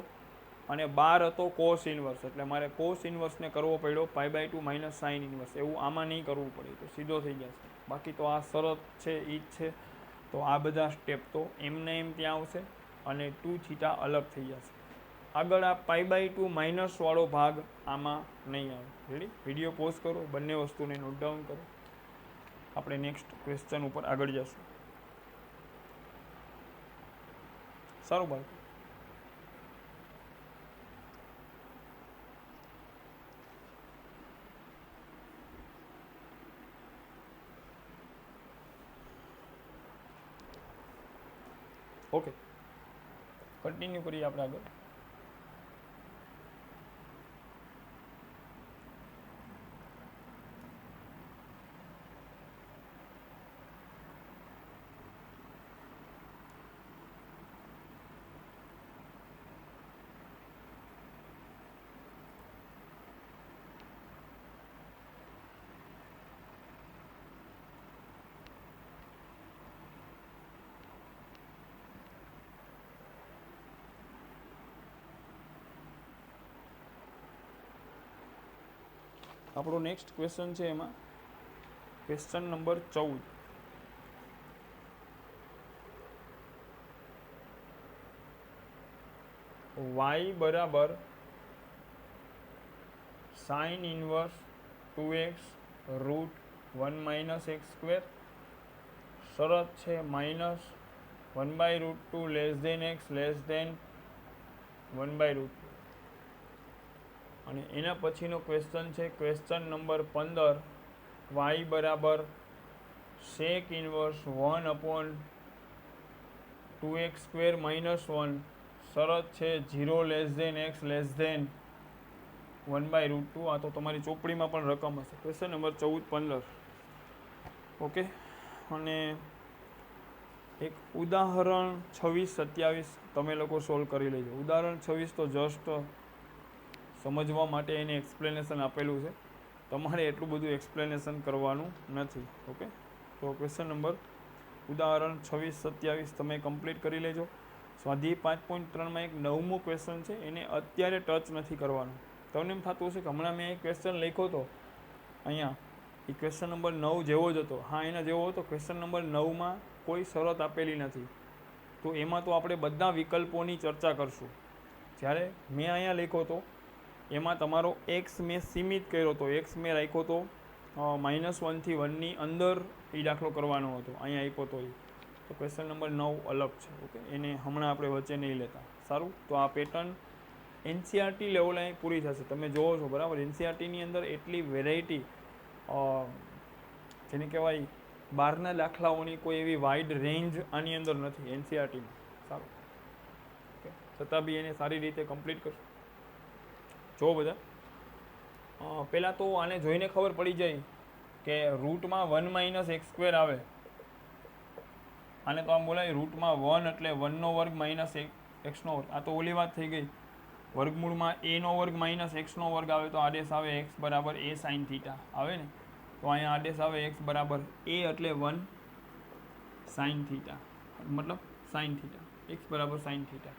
Speaker 1: અને 12 હતો કોસ ઇન્વર્સ, એટલે મારે કોસ ઇન્વર્સને કરવો પડ્યો π/2 માઇનસ સાઇન ઇન્વર્સ. એવું આમાં નહીં કરવું પડે, તો સીધો થઈ જશે. બાકી તો આ શરત છે એ જ છે. તો આ બધા સ્ટેપ તો એમને એમ ત્યાં આવશે અને 2 થીટા અલગ થઈ જશે. આગળ આ π/2 માઇનસ વાળો ભાગ આમાં નહીં આવે. રેડી? વિડીયો પોઝ કરો, બંને વસ્તુને નોટ ડાઉન કરો. આપણે નેક્સ્ટ ક્વેશ્ચન ઉપર આગળ જશું. સારું બાળકો. ઓકે, કન્ટિન્યુ કરીએ આપણે આગળ. આપણો નેક્સ્ટ ક્વેશ્ચન છે, એમાં ક્વેશ્ચન નંબર 14. y બરાબર sine inverse 2x √1 minus x². શરત છે -1/√2 less than x less than 1/√2. અને એના પછીનો ક્વેશ્ચન છે ક્વેશ્ચન નંબર 15. y બરાબર સેક ઇન્વર્સ 1/2x² -1. શરત છે 0 less than x less than 1/√2. આ તો તમારી ચોપડીમાં પણ રકમ હશે. Question number 14, 15. ઓકે, અને એક ઉદાહરણ 26, 27 તમે લોકો સોલ્વ કરી લેજો. ઉદાહરણ 26 તો જસ્ટ સમજવા માટે એને એક્સપ્લેનેશન આપેલું છે, તમારે એટલું બધું એક્સપ્લેનેશન કરવાનું નથી. ઓકે, તો ક્વેશ્ચન નંબર ઉદાહરણ 26, 27 તમે કમ્પ્લીટ કરી લેજો. સ્વાધ્યાય 5.3માં એક 9મો ક્વેશ્ચન છે, એને અત્યારે ટચ નથી કરવાનું. તમને એમ થતું હશે કે હમણાં મેં એક ક્વેશ્ચન લખ્યો હતો અહીંયા, એ ક્વેશ્ચન નંબર 9 જેવો જ હતો. હા, એના જેવો હતો. ક્વેશ્ચન નંબર 9માં કોઈ શરત આપેલી નથી, તો એમાં તો આપણે બધા વિકલ્પોની ચર્ચા કરશું. જ્યારે મેં અહીંયા લખ્યો હતો એમાં તમારો x મેં સીમિત કર્યો હતો, x મેં રાખ્યો હતો -1 થી 1ની અંદર એ દાખલો કરવાનો હતો. અહીંયા આપ્યો હતો એ. તો ક્વેશ્ચન નંબર 9 અલગ છે. ઓકે, એને હમણાં આપણે વચ્ચે નહીં લેતા. સારું, તો આ પેટર્ન NCERT લેવલ અહીં પૂરી થશે. તમે જોવો છો બરાબર, NCERTની અંદર એટલી વેરાયટી, જેને કહેવાય બહારના દાખલાઓની કોઈ એવી વાઇડ રેન્જ આની અંદર નથી NCERTમાં. સારું, ઓકે, છતાં બી એને સારી રીતે કમ્પ્લીટ કરશો. જો બધા પહેલાં તો આને જોઈને ખબર પડી જાય કે રૂટમાં 1 માઇનસ એક્સ સ્ક્વેર આવે, આને તો આમ બોલાય રૂટમાં 1 એટલે 1નો વર્ગ માઇનસ એક્સનો વર્ગ. આ તો ઓલી વાત થઈ ગઈ. વર્ગમૂળમાં એનો વર્ગ માઇનસ એક્સનો વર્ગ આવે તો આદેશ આવે એક્સ બરાબર એ સાઇન થીટા આવે ને, તો અહીંયા આદેશ આવે એક્સ બરાબર એ એટલે 1 સાઇન થીટા, મતલબ સાઇન થીટા, એક્સ બરાબર સાઇન થીટા.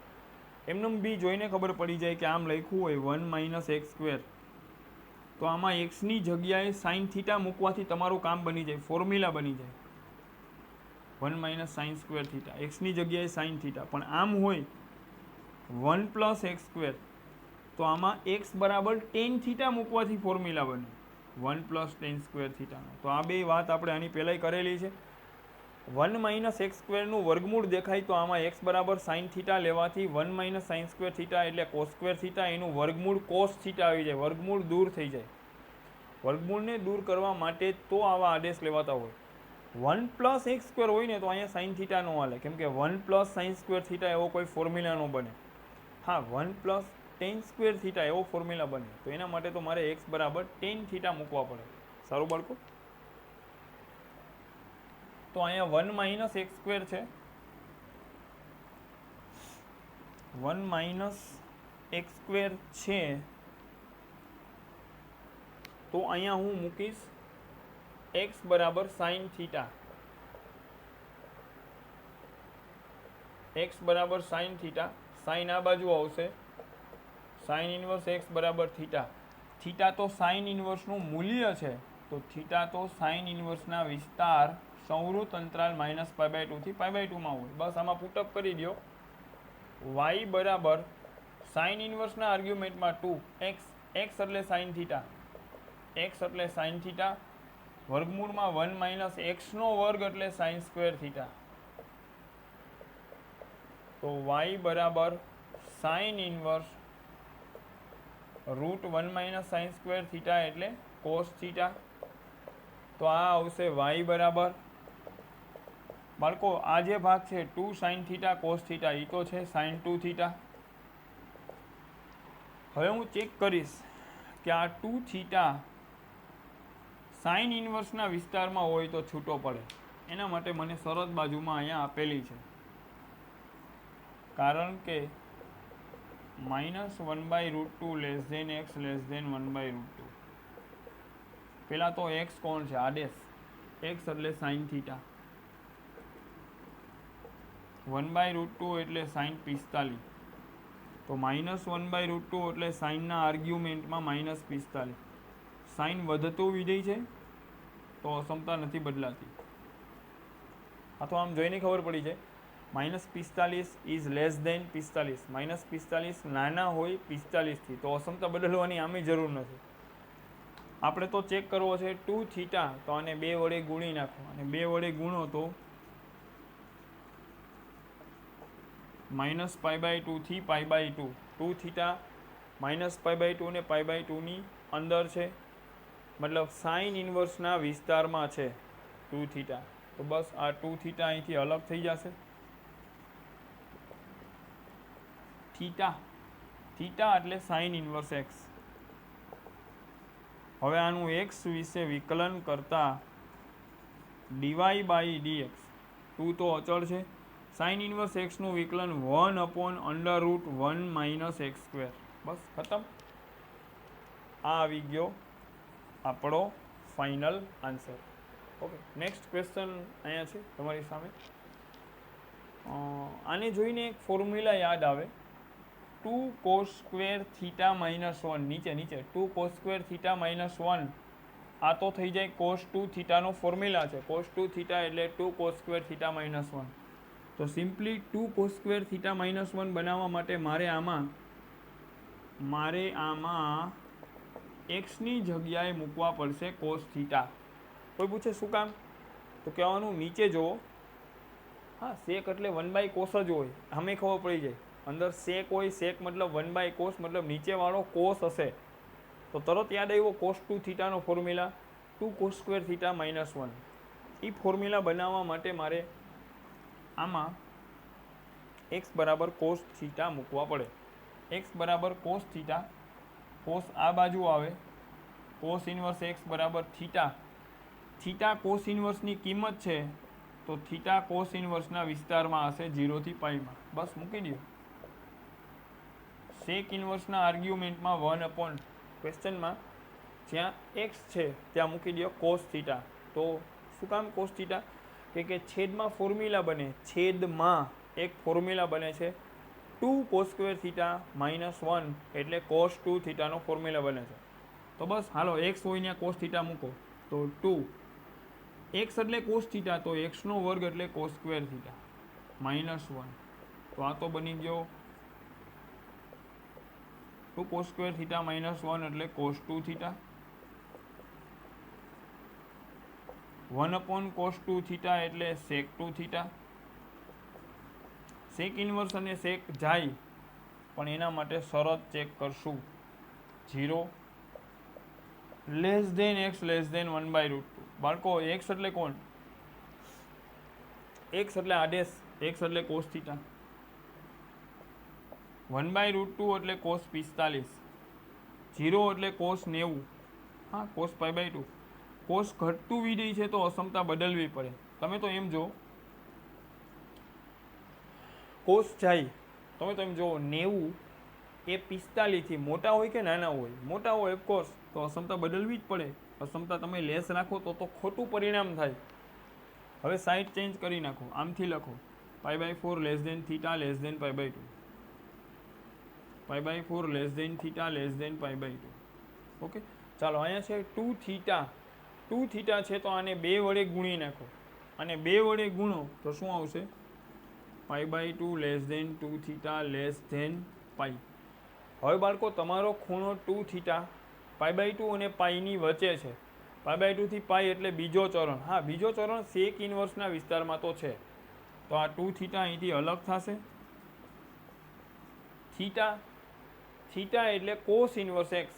Speaker 1: એમને બી જોઈને ખબર પડી જાય કે આમ લખ્યું હોય 1 માઇનસ એક્સ સ્ક્વેર, તો આમાં એક્સની જગ્યાએ સાઇન થીટા મૂકવાથી તમારું કામ બની જાય, ફોર્મ્યુલા બની જાય 1 માઇનસ સાઇન સ્ક્વેર થીટા, એક્સની જગ્યાએ સાઇન થીટા. પણ આમ હોય 1 પ્લસ એક્સ સ્ક્વેર, તો આમાં એક્સ બરાબર ટેન થીટા મૂકવાથી ફોર્મ્યુલા બને 1 પ્લસ ટેન સ્ક્વેર થીટાનો. તો આ બે વાત આપણે આની પહેલાંય કરેલી છે. 1 માઇનસ એક્સ સ્ક્વેરનું વર્ગમૂળ દેખાય તો આમાં એક્સ બરાબર સાઇન થીટા લેવાથી 1 માઇનસ સાઇન સ્ક્વેર થીટા એટલે કોસ સ્ક્વેર થીટા, એનું વર્ગમૂળ કોસ થીટા આવી જાય, વર્ગમૂળ દૂર થઈ જાય. વર્ગમૂળને દૂર કરવા માટે તો આવા આદેશ લેવાતા હોય. 1 પ્લસ એક્સ સ્ક્વેર હોય ને તો અહીંયા સાઇન થીટા ન હાલે, કેમ કે 1 પ્લસ સાઇન સ્ક્વેર થીટા એવો કોઈ ફોર્મ્યુલા ન બને. હા, 1 પ્લસ ટેન સ્ક્વેર થીટા એવો ફોર્મ્યુલા બને, તો એના માટે તો મારે એક્સ બરાબર ટેન થીટા મૂકવા પડે. સારું બાળકો? તો અહીંયા 1 માઇનસ એક્સ સ્ક્વેર છે, 1 માઇનસ એક્સ સ્ક્વેર છે, તો અહીંયા હું મૂકીશ એક્સ બરાબર સાઇન થીટા, એક્સ બરાબર સાઇન થીટા. સાઇન આ બાજુ આવશે, સાઇન ઇન્વર્સ એક્સ બરાબર થીટા. થીટા તો સાઇન ઇન્વર્સનું મૂલ્ય છે, તો થીટા તો સાઇન ઇન્વર્સના વિસ્તાર સંવૃત અંતરાલ -π/2 થી π/2 માં હોય. બસ આમાં પુટઅપ કરી દો. y બરાબર સાઇન ઇન્વર્સના આર્ગ્યુમેન્ટમાં 2 એક્સ, એક્સ એટલે સાઇન થીટા, એક્સ એટલે સાઇન થીટા, વર્ગમૂળમાં 1 માઇનસ એક્સનો વર્ગ એટલે સાઇન સ્ક્વેર થીટા. તો y બરાબર sine inverse root 1 minus sine square theta એટલે કોસ થીટા. તો આ આવશે y બરાબર, બાળકો આ જે ભાગ છે 2 સાઇન થીટા કોસ થીટા, એ તો છે સાઇન 2 થીટા. હવે હું ચેક કરીશ કે આ 2 થીટા સાઇન ઇન્વર્સના વિસ્તારમાં હોય તો છૂટો પડે. એના માટે મને શરત બાજુમાં અહીંયા આપેલી છે, કારણ કે -1/√2 less than X less than 1/√2. પહેલાં તો એક્સ કોણ છે? આદેશ. એક્સ એટલે સાઇન થીટા, 1/√2 એટલે સાઇન 45, તો -1/√2 એટલે સાઇનના આર્ગ્યુમેન્ટમાં -45. સાઇન વધતું વિધેય છે તો અસમતા નથી બદલાતી. આ તો આમ જોઈને ખબર પડી જાય. -45 ઇઝ લેસ ધેન 45, -45 નાના હોય 45 થી, તો અસમતા બદલવાની આમે જરૂર નથી. આપણે તો ચેક કરવો છે 2 થીટા, તો આને 2 વડે ગુણી નાખો, અને 2 વડે ગુણો તો -π/2 થી π/2. 2 થીટા -π/2 ને π/2 ની અંદર છે, મતલબ સાઇન ઇન્વર્સના વિસ્તારમાં છે 2 થીટા. તો બસ આ 2 થીટા અહીંથી અલગ થઈ જશે. થીટા, થીટા એટલે સાઇન ઇન્વર્સ એક્સ. હવે આનું એક્સ વિશે વિકલન કરતા dy/dx, 2 તો અચળ છે, સાઇન ઇન્વર્સ એક્સનું વિકલન 1/√1 માઇનસ એક્સ સ્ક્વેર. બસ ખતમ. આ આવી ગયો આપણો final answer. Okay, next question અહીંયા છે તમારી સામે. આને જોઈને એક ફોર્મ્યુલા યાદ આવે, 2 cos સ્ક્વેર થીટા -1, નીચે 2 cos સ્ક્વેર થીટા -1, આ તો થઈ જાય cos 2 થીટાનો ફોર્મ્યુલા છે. cos 2 થીટા એટલે 2 cos સ્ક્વેર થીટા -1. તો સિમ્પલી 2 cos સ્ક્વેર થીટા -1 બનાવવા માટે મારે આમાં એક્સની જગ્યાએ મૂકવા પડશે cos થીટા. કોઈ પૂછે શું કામ? તો કહેવાનું નીચે જુઓ. હા, sec એટલે 1/cos જ હોય, અમે ખબર પડી જાય. અંદર sec હોય, sec મતલબ 1/cos, મતલબ નીચેવાળો cos હશે. તો તરત યાદ આવ્યો cos 2 થીટાનો ફોર્મ્યુલા, 2 cos સ્ક્વેર થીટા -1. એ ફોર્મ્યુલા બનાવવા માટે મારે આમાં x બરાબર cos થીટા મૂકવા પડે. x બરાબર cos થીટા, cos આ બાજુ આવે, cos ઇન્વર્સ x બરાબર થીટા, થીટા કોસ ઇન્વર્સની કિંમત છે તો થીટા કોસ ઇન્વર્સના વિસ્તારમાં હશે 0 થી પાઈમાં. બસ મૂકી દો. સેક ઇન્વર્સના આર્ગ્યુમેન્ટમાં 1 ક્વેશ્ચનમાં જ્યાં એક્સ છે ત્યાં મૂકી દો કોસ થીટા. તો શું કામ કોસ થીટા? કે છેદમાં ફોર્મ્યુલા બને, છેદમાં એક ફોર્મ્યુલા બને છે 2 cos સ્ક્વેર થીટા -1 એટલે cos 2 થીટાનો ફોર્મ્યુલા બને છે. તો બસ હાલો એક્સ હોય ત્યાં કોસ થીટા મૂકો તો 2 એક્સ એટલે કોસ થીટા તો એક્સનો વર્ગ એટલે કોસ સ્ક્વેર થીટા -1. તો આ તો બની ગયો 2 cos સ્ક્વેર થીટા -1 એટલે cos 2 થીટા 1 cos 2 થીટા એટલે sec 2 થીટા. સેક ઇન્વર્સ અને સેક જાય પણ એના માટે શરત ચેક કરશું 0 less than X less than 1/√2. બાળકો એક્સ એટલે કોણ? એક્સ એટલે આદેશ, એક્સ એટલે કોસ થીટા, 1/√2 એટલે કોસ 45, 0 એટલે કોસ 90, હા કોસ π/2. કોસ ઘટતું વિધેય છે તો અસમતા બદલવી પડે. તમે તો એમ જો કોસ જાય તમે તો એમ જો 90 એ 45 થી મોટા હોય કે નાના હોય? મોટા હોય ઓફકોર્સ, તો અસમતા બદલવી જ પડે. અસમતા તમે લેસ રાખો તો ખોટું પરિણામ થાય. હવે સાઈડ ચેન્જ કરી નાખો, આમથી લખો π/4 less than theta less than π/2, π/4 less than theta less than π/2. Okay, ચાલો અહીંયા છે 2 થીટા. 2 થીટા છે તો આને 2 વડે ગુણી નાખો, અને 2 વડે ગુણો તો શું આવશે? π/2 less than 2 theta less than pi. હવે બાળકો તમારો ખૂણો 2 થીટા π/2 અને પાઈની વચ્ચે છે. π/2 થી પાઈ એટલે બીજો ચરણ. હા, બીજો ચરણ સેક ઇન્વર્સના વિસ્તારમાં તો છે. તો આ 2 થીટા અહીંથી અલગ થશે. થીટા થીટા એટલે કોસ ઇન્વર્સ એક્સ.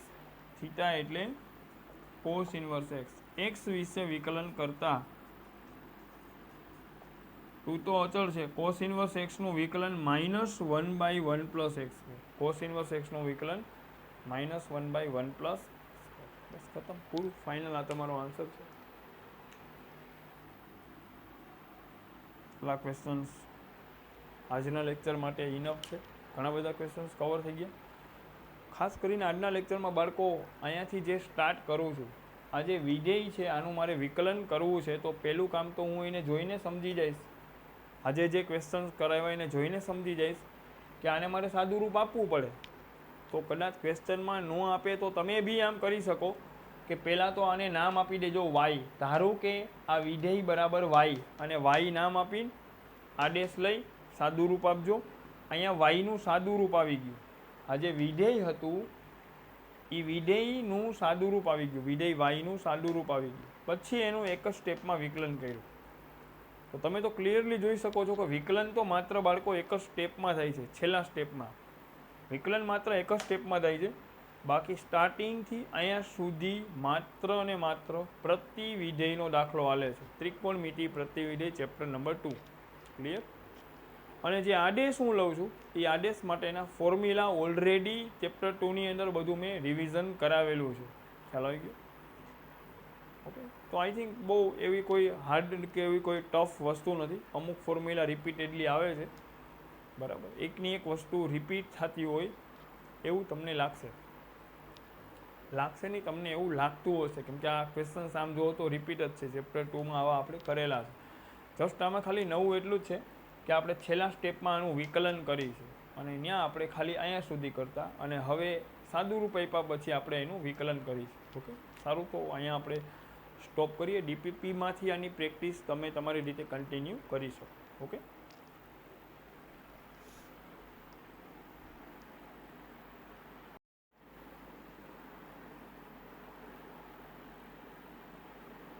Speaker 1: થીટા એટલે કોસ ઇન્વર્સ એક્સ. એક્સ વિશે વિકલન કરતા 2 તો અચળ છે. કોસ ઇન્વર્સ એક્સનું વિકલન -1/1 + x. કોસ ઇન્વર્સ એક્સનું વિકલન -1/1 + બસ ખતમ, પૂરું, ફાઇનલ. આ તમારો આન્સર છે. એટલા ક્વેશ્ચન્સ આજના લેક્ચર માટે ઇનફ છે. ઘણા બધા ક્વેશ્ચન્સ કવર થઈ ગયા. ખાસ કરીને આજના લેક્ચરમાં બાળકો અહીંયાથી જે સ્ટાર્ટ કરું છું, આ જે વિધેય છે આનું મારે વિકલન કરવું છે, તો પહેલું કામ તો હું એને જોઈને સમજી જઈશ. આજે જે ક્વેશ્ચન્સ કરાવ્યા એને જોઈને સમજી જઈશ કે આને મારે સાદું રૂપ આપવું પડે. તો કદાચ ક્વેશ્ચનમાં ન આપે તો તમે બી આમ કરી શકો કે પહેલાં તો આને નામ આપી દેજો વાય. ધારો કે આ વિધેય બરાબર વાય, અને વાય નામ આપીને આદેશ લઈ સાદું રૂપ આપજો. અહીંયા વાયનું સાદું રૂપ આવી ગયું. આ જે વિધેય હતું એ વિધેયનું સાદું રૂપ આવી ગયું, વિધેય વાયનું સાદું રૂપ આવી ગયું. પછી એનું એક જ સ્ટેપમાં વિકલન કર્યું. તો તમે તો ક્લિયરલી જોઈ શકો છો કે વિકલન તો માત્ર બાળકો એક જ સ્ટેપમાં થાય છે. છેલ્લા સ્ટેપમાં વિકલન માત્ર એક જ સ્ટેપમાં થાય છે. બાકી સ્ટાર્ટિંગથી અહીંયા સુધી માત્ર અને માત્ર પ્રતિ વિધેયનો દાખલો હાલે છે. ત્રિકોણમિતિ પ્રતિ વિધેય ચેપ્ટર નંબર 2. ક્લિયર? અને જે આદેશ હું લઉં છું એ આદેશ માટેના ફોર્મ્યુલા ઓલરેડી ચેપ્ટર 2ની અંદર બધું મેં રિવિઝન કરાવેલું છે. ખ્યાલ આવી ગયો? ઓકે, તો આઈ થિંક બહુ એવી કોઈ હાર્ડ કે એવી કોઈ ટફ વસ્તુ નથી. અમુક ફોર્મ્યુલા રિપીટેડલી આવે છે, બરાબર, એકની એક વસ્તુ રિપીટ થતી હોય એવું તમને લાગશે નહીં, તમને એવું લાગતું હશે, કેમ કે આ ક્વેશ્ચન્સ આમ જુઓ તો રિપીટ જ છે. ચેપ્ટર 2માં આવા આપણે કરેલા છે. જસ્ટ આમાં ખાલી નવું એટલું જ છે કે આપણે છેલ્લા સ્ટેપમાં આનું વિકલન કરી છે, અને ત્યાં આપણે ખાલી અહીંયા સુધી કરતા, અને હવે સાદું રૂપ આપ્યા પછી આપણે એનું વિકલન કરીશું. ઓકે, સારું, તો અહીંયા આપણે સ્ટોપ કરીએ. ડીપીપીમાંથી આની પ્રેક્ટિસ તમે તમારી રીતે કન્ટિન્યુ કરી શકો. ઓકે.